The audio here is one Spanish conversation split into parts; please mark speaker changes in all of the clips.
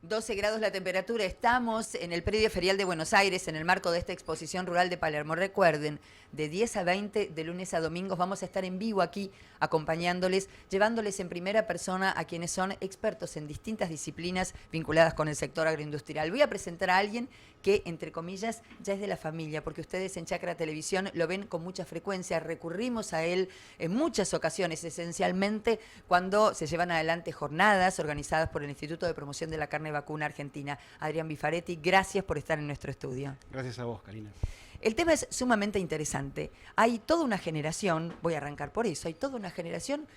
Speaker 1: 12 grados la temperatura, estamos en el predio ferial de Buenos Aires en el marco de esta exposición rural de Palermo. Recuerden, de 10 a 20, de lunes a domingos, vamos a estar en vivo aquí acompañándoles, llevándoles en primera persona a quienes son expertos en distintas disciplinas vinculadas con el sector agroindustrial. Voy a presentar a alguien que, entre comillas, ya es de la familia, porque ustedes en Chacra Televisión lo ven con mucha frecuencia, recurrimos a él en muchas ocasiones, esencialmente cuando se llevan adelante jornadas organizadas por el Instituto de Promoción de la Carne Vacuna Argentina. Adrián Bifaretti, gracias por estar en nuestro estudio.
Speaker 2: Gracias a vos, Karina.
Speaker 1: El tema es sumamente interesante. Hay toda una generación, voy a arrancar por eso, hay toda una generación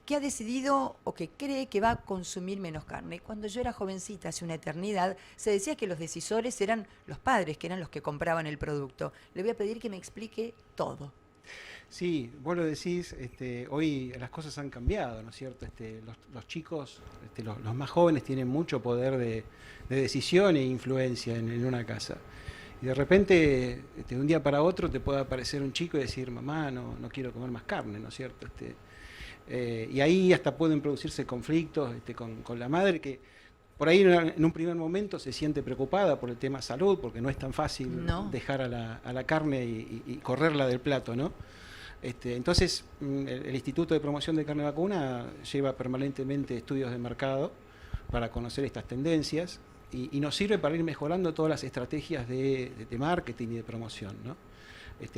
Speaker 1: que ha decidido o que cree que va a consumir menos carne. Cuando yo era jovencita, hace una eternidad, se decía que los decisores eran los padres, que eran los que compraban el producto. Le voy a pedir que me explique todo.
Speaker 2: Sí, vos lo decís, hoy las cosas han cambiado, ¿no es cierto? Los chicos, los más jóvenes tienen mucho poder de decisión e influencia en una casa. Y de repente, de un día para otro, te puede aparecer un chico y decir, mamá, no quiero comer más carne, ¿no es cierto? Y ahí hasta pueden producirse conflictos con la madre, que por ahí en un primer momento se siente preocupada por el tema salud, porque no es tan fácil dejar a la carne y correrla del plato, ¿no? Entonces, el Instituto de Promoción de Carne Vacuna lleva permanentemente estudios de mercado para conocer estas tendencias y nos sirve para ir mejorando todas las estrategias de marketing y de promoción, ¿no?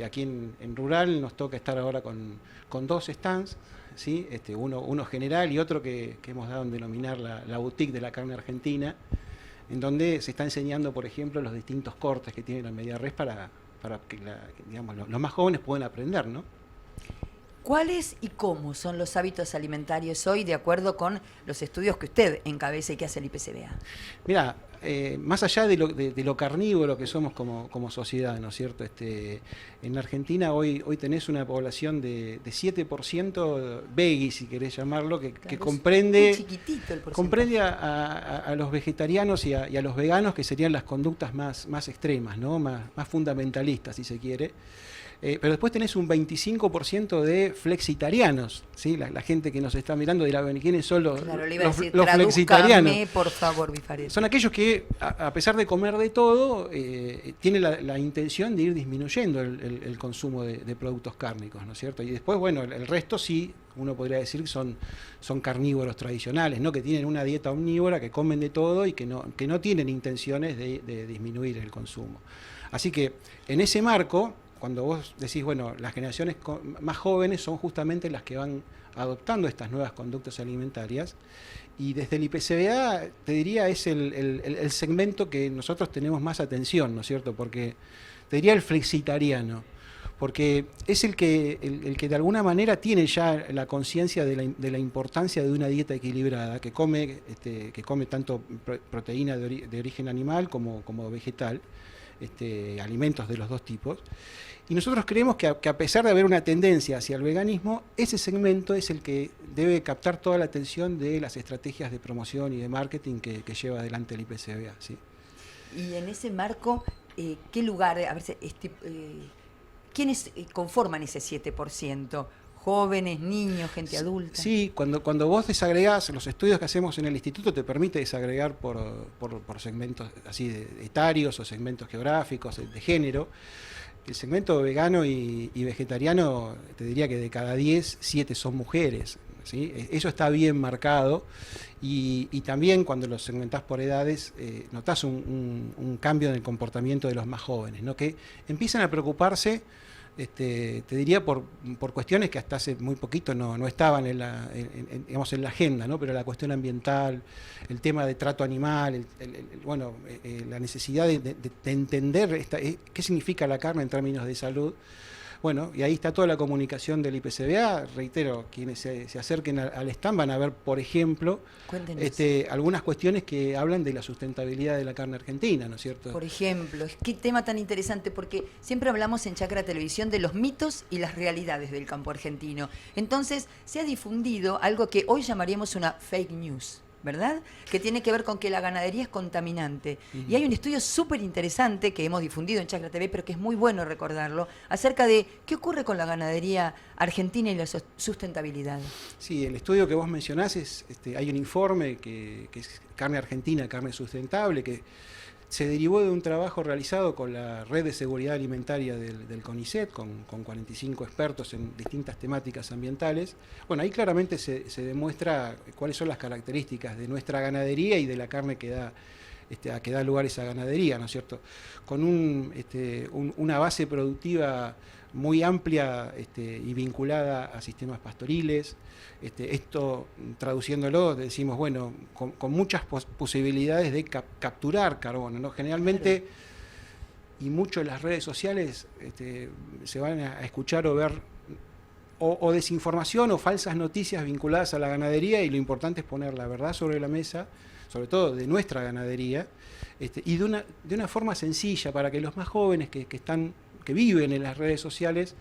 Speaker 2: Aquí en Rural nos toca estar ahora con dos stands, ¿sí? Uno general y otro que hemos dado en denominar la boutique de la carne argentina, en donde se está enseñando, por ejemplo, los distintos cortes que tiene la media res para que digamos, los más jóvenes puedan aprender, ¿no?
Speaker 1: ¿Cuáles y cómo son los hábitos alimentarios hoy de acuerdo con los estudios que usted encabeza y que hace el IPCBA?
Speaker 2: Mira, más allá de lo carnívoro que somos como sociedad, ¿no es cierto? En la Argentina hoy tenés una población de 7% veggie, si querés llamarlo, que comprende, comprende a los vegetarianos y a los veganos, que serían las conductas más extremas, ¿no? Más fundamentalistas, si se quiere. Pero después tenés un 25% de flexitarianos, ¿sí? La gente que nos está mirando dirá, ¿quiénes son los flexitarianos?
Speaker 1: Por favor, Bifaretti.
Speaker 2: Son aquellos que, a pesar de comer de todo, tienen la intención de ir disminuyendo el consumo de productos cárnicos, ¿no es cierto? Y después, bueno, el resto sí, uno podría decir que son carnívoros tradicionales, ¿no? Que tienen una dieta omnívora, que comen de todo y que no tienen intenciones de disminuir el consumo. Así que, en ese marco, cuando vos decís, bueno, las generaciones más jóvenes son justamente las que van adoptando estas nuevas conductas alimentarias, y desde el IPCBA, te diría, es el segmento que nosotros tenemos más atención, ¿no es cierto? Porque te diría el flexitariano, porque es el que de alguna manera tiene ya la conciencia de la importancia de una dieta equilibrada, que come tanto proteína de origen animal como vegetal, alimentos de los dos tipos. Y nosotros creemos que a pesar de haber una tendencia hacia el veganismo, ese segmento es el que debe captar toda la atención de las estrategias de promoción y de marketing que lleva adelante el IPCBA, ¿sí?
Speaker 1: Y en ese marco, ¿qué lugar, a ver, quiénes conforman ese 7%? Jóvenes, niños, gente adulta.
Speaker 2: Sí, cuando vos desagregás, los estudios que hacemos en el instituto te permite desagregar por segmentos así etarios o segmentos geográficos, de género. El segmento vegano y vegetariano, te diría que de cada 10, 7 son mujeres, ¿sí? Eso está bien marcado, y también cuando los segmentás por edades, notás un cambio en el comportamiento de los más jóvenes, ¿no? Que empiezan a preocuparse, te diría, por cuestiones que hasta hace muy poquito no estaban digamos, en la agenda, ¿no? Pero la cuestión ambiental, el tema de trato animal, la necesidad de entender qué significa la carne en términos de salud. Bueno, y ahí está toda la comunicación del IPCBA. Reitero, quienes se acerquen al stand van a ver, por ejemplo, algunas cuestiones que hablan de la sustentabilidad de la carne argentina, ¿no es cierto?
Speaker 1: Por ejemplo, qué tema tan interesante, porque siempre hablamos en Chacra Televisión de los mitos y las realidades del campo argentino. Entonces, se ha difundido algo que hoy llamaríamos una fake news. ¿verdad? Que tiene que ver con que la ganadería es contaminante. Y hay un estudio súper interesante que hemos difundido en Chacra TV, pero que es muy bueno recordarlo, acerca de qué ocurre con la ganadería argentina y la sustentabilidad.
Speaker 2: Sí, el estudio que vos mencionás hay un informe que es Carne Argentina, Carne Sustentable, que se derivó de un trabajo realizado con la Red de Seguridad Alimentaria del CONICET, con 45 expertos en distintas temáticas ambientales. Bueno, ahí claramente se demuestra cuáles son las características de nuestra ganadería y de la carne que da lugar a esa ganadería, ¿no es cierto? Con una base productiva muy amplia y vinculada a sistemas pastoriles. Esto, traduciéndolo, decimos, bueno, con muchas posibilidades de capturar carbono, ¿no? Generalmente, y mucho en las redes sociales, se van a escuchar o ver o desinformación o falsas noticias vinculadas a la ganadería, y lo importante es poner la verdad sobre la mesa, sobre todo de nuestra ganadería, y de una forma sencilla para que los más jóvenes que viven en las redes sociales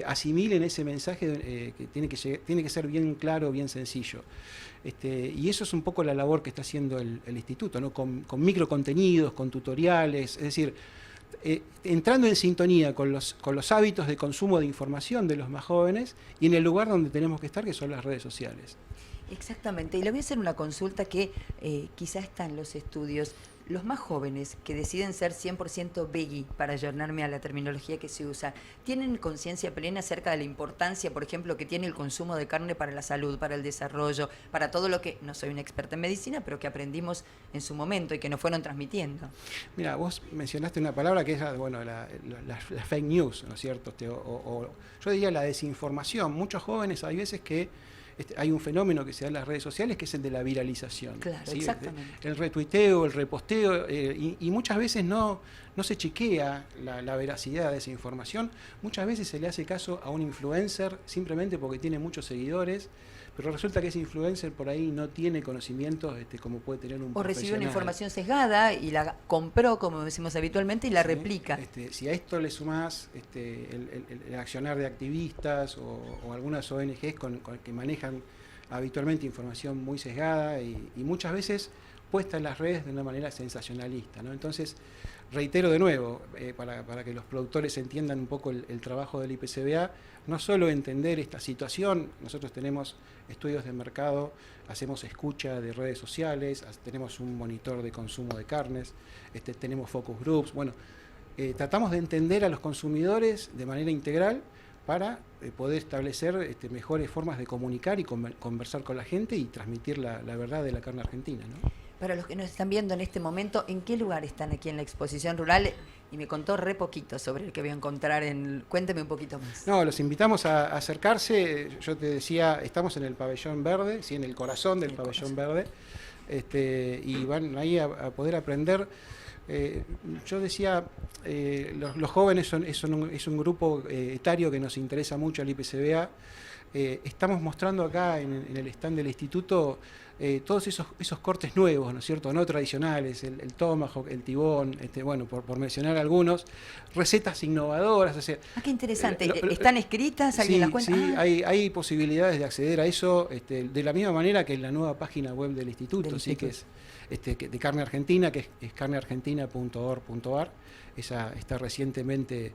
Speaker 2: asimilen ese mensaje que tiene que ser bien claro, bien sencillo. Y eso es un poco la labor que está haciendo el instituto, ¿no? Con microcontenidos, con tutoriales, es decir, entrando en sintonía con los hábitos de consumo de información de los más jóvenes y en el lugar donde tenemos que estar, que son las redes sociales.
Speaker 1: Exactamente, y le voy a hacer una consulta que quizá está en los estudios. Los más jóvenes que deciden ser 100% veggie, para ayornarme a la terminología que se usa, ¿tienen conciencia plena acerca de la importancia, por ejemplo, que tiene el consumo de carne para la salud, para el desarrollo, para todo lo que, no soy una experta en medicina, pero que aprendimos en su momento y que nos fueron transmitiendo?
Speaker 2: Mira, vos mencionaste una palabra que es la fake news, ¿no es cierto? Yo diría la desinformación. Muchos jóvenes, hay veces que hay un fenómeno que se da en las redes sociales, que es el de la viralización.
Speaker 1: Claro,
Speaker 2: ¿sí?
Speaker 1: exactamente.
Speaker 2: El retuiteo, el reposteo, y muchas veces no se chequea la veracidad de esa información. Muchas veces se le hace caso a un influencer simplemente porque tiene muchos seguidores, pero resulta que ese influencer por ahí no tiene conocimientos como puede tener un profesional.
Speaker 1: O recibió una información sesgada y la compró, como decimos habitualmente, y la replica.
Speaker 2: Si a esto le sumás el accionar de activistas o algunas ONGs que manejan habitualmente información muy sesgada y muchas veces puesta en las redes de una manera sensacionalista, ¿no? Entonces, reitero de nuevo, para que los productores entiendan un poco el trabajo del IPCBA, no solo entender esta situación, nosotros tenemos estudios de mercado, hacemos escucha de redes sociales, tenemos un monitor de consumo de carnes, tenemos focus groups, bueno, tratamos de entender a los consumidores de manera integral para poder establecer mejores formas de comunicar y conversar con la gente y transmitir la verdad de la carne argentina, ¿no?
Speaker 1: Para los que nos están viendo en este momento, ¿en qué lugar están aquí en la exposición rural? Y me contó re poquito sobre el que voy a encontrar. Cuénteme un poquito más.
Speaker 2: No, los invitamos a acercarse. Yo te decía, estamos en el pabellón verde, ¿sí? En el corazón del pabellón verde, y van ahí a poder aprender. Yo decía, los jóvenes es un grupo etario que nos interesa mucho al IPCBA. Estamos mostrando acá en el stand del instituto todos esos cortes nuevos, ¿no es cierto? No tradicionales, el tomahawk, el tibón, bueno, por mencionar algunos, recetas innovadoras. O sea,
Speaker 1: qué interesante. ¿Están escritas? ¿Alguien las cuenta?
Speaker 2: Sí, hay posibilidades de acceder a eso, de la misma manera que en la nueva página web del instituto, ¿sí? Que es de Carne Argentina, que es carneargentina.org.ar. Esa está recientemente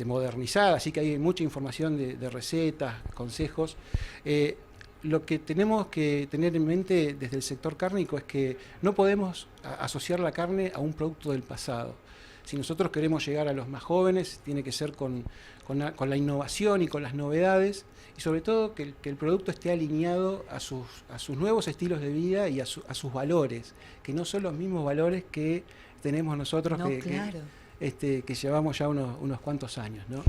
Speaker 2: modernizada, así que hay mucha información de recetas, consejos. Lo que tenemos que tener en mente desde el sector cárnico es que no podemos asociar la carne a un producto del pasado. Si nosotros queremos llegar a los más jóvenes, tiene que ser con la innovación y con las novedades, y sobre todo que el producto esté alineado a sus nuevos estilos de vida y a sus valores, que no son los mismos valores que tenemos nosotros,
Speaker 1: no, claro.
Speaker 2: Que llevamos ya unos cuantos años, ¿no?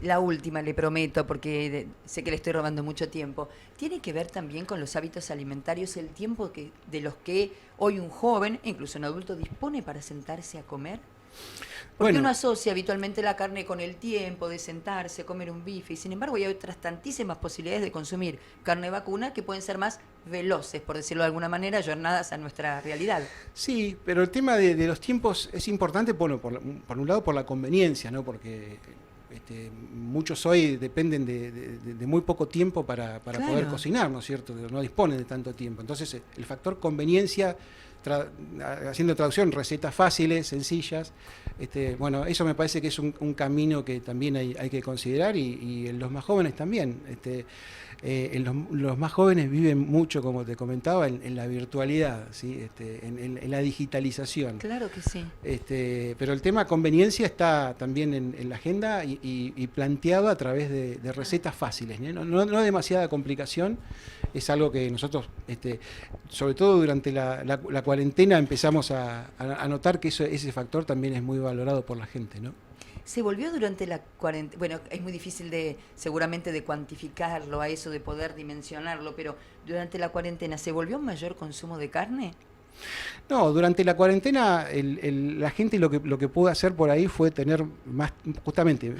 Speaker 1: La última, le prometo, porque sé que le estoy robando mucho tiempo. ¿Tiene que ver también con los hábitos alimentarios, el tiempo de los que hoy un joven, incluso un adulto, dispone para sentarse a comer? Porque uno asocia habitualmente la carne con el tiempo de sentarse, comer un bife, y sin embargo hay otras tantísimas posibilidades de consumir carne vacuna que pueden ser más veloces, por decirlo de alguna manera, ayornadas a nuestra realidad.
Speaker 2: Sí, pero el tema de los tiempos es importante, bueno, por un lado por la conveniencia, ¿no? Porque muchos hoy dependen de muy poco tiempo para
Speaker 1: Claro.
Speaker 2: poder cocinar, ¿no es cierto? No disponen de tanto tiempo. Entonces, el factor conveniencia, haciendo traducción, recetas fáciles, sencillas, bueno, eso me parece que es un camino que también hay que considerar y en los más jóvenes también. Los más jóvenes viven mucho, como te comentaba, en la virtualidad, ¿sí? En la digitalización.
Speaker 1: Claro que sí.
Speaker 2: Pero el tema conveniencia está también en la agenda y planteado a través de recetas fáciles, ¿no? No demasiada complicación. Es algo que nosotros, sobre todo durante la cuarentena, empezamos a notar que ese factor también es muy valorado por la gente, ¿no?
Speaker 1: Se volvió durante la cuarentena, bueno, es muy difícil seguramente de cuantificarlo a eso, de poder dimensionarlo, pero durante la cuarentena, ¿se volvió un mayor consumo de carne?
Speaker 2: No, durante la cuarentena la gente lo que pudo hacer por ahí fue tener justamente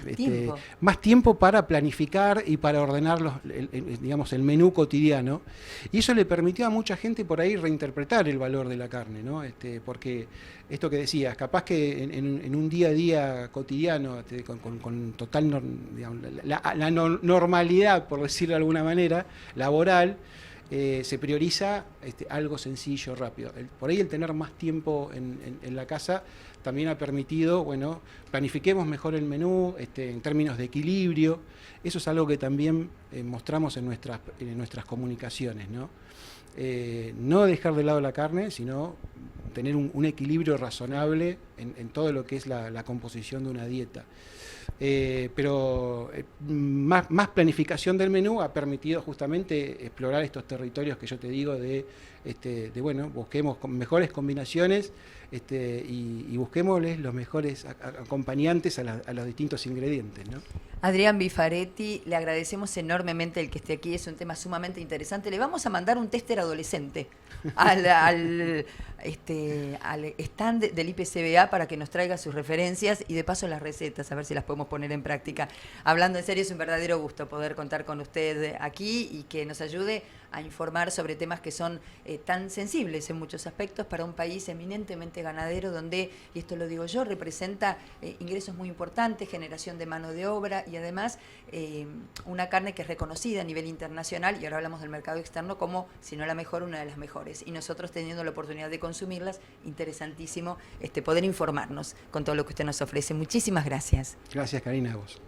Speaker 2: más tiempo para planificar y para ordenar digamos, el menú cotidiano, y eso le permitió a mucha gente por ahí reinterpretar el valor de la carne, ¿no? Porque esto que decías, capaz que en un día a día cotidiano, con total digamos, la normalidad, por decirlo de alguna manera, laboral, se prioriza algo sencillo, rápido. Por ahí el tener más tiempo en la casa también ha permitido, bueno, planifiquemos mejor el menú en términos de equilibrio. Eso es algo que también mostramos en nuestras comunicaciones, ¿no? No dejar de lado la carne, sino tener un equilibrio razonable en todo lo que es la composición de una dieta. Pero más planificación del menú ha permitido justamente explorar estos territorios que yo te digo bueno, busquemos mejores combinaciones y busquémosles los mejores acompañantes a los distintos ingredientes, ¿no?
Speaker 1: Adrián Bifaretti, le agradecemos enormemente el que esté aquí, es un tema sumamente interesante. Le vamos a mandar un tester adolescente al stand del IPCBA para que nos traiga sus referencias y de paso las recetas, a ver si las podemos poner en práctica. Hablando en serio, es un verdadero gusto poder contar con usted aquí y que nos ayude a informar sobre temas que son tan sensibles en muchos aspectos para un país eminentemente ganadero donde, y esto lo digo yo, representa ingresos muy importantes, generación de mano de obra y además una carne que es reconocida a nivel internacional, y ahora hablamos del mercado externo como, si no la mejor, una de las mejores. Y nosotros teniendo la oportunidad de consumirlas, interesantísimo poder informarnos con todo lo que usted nos ofrece. Muchísimas gracias.
Speaker 2: Gracias, Karina, a vos.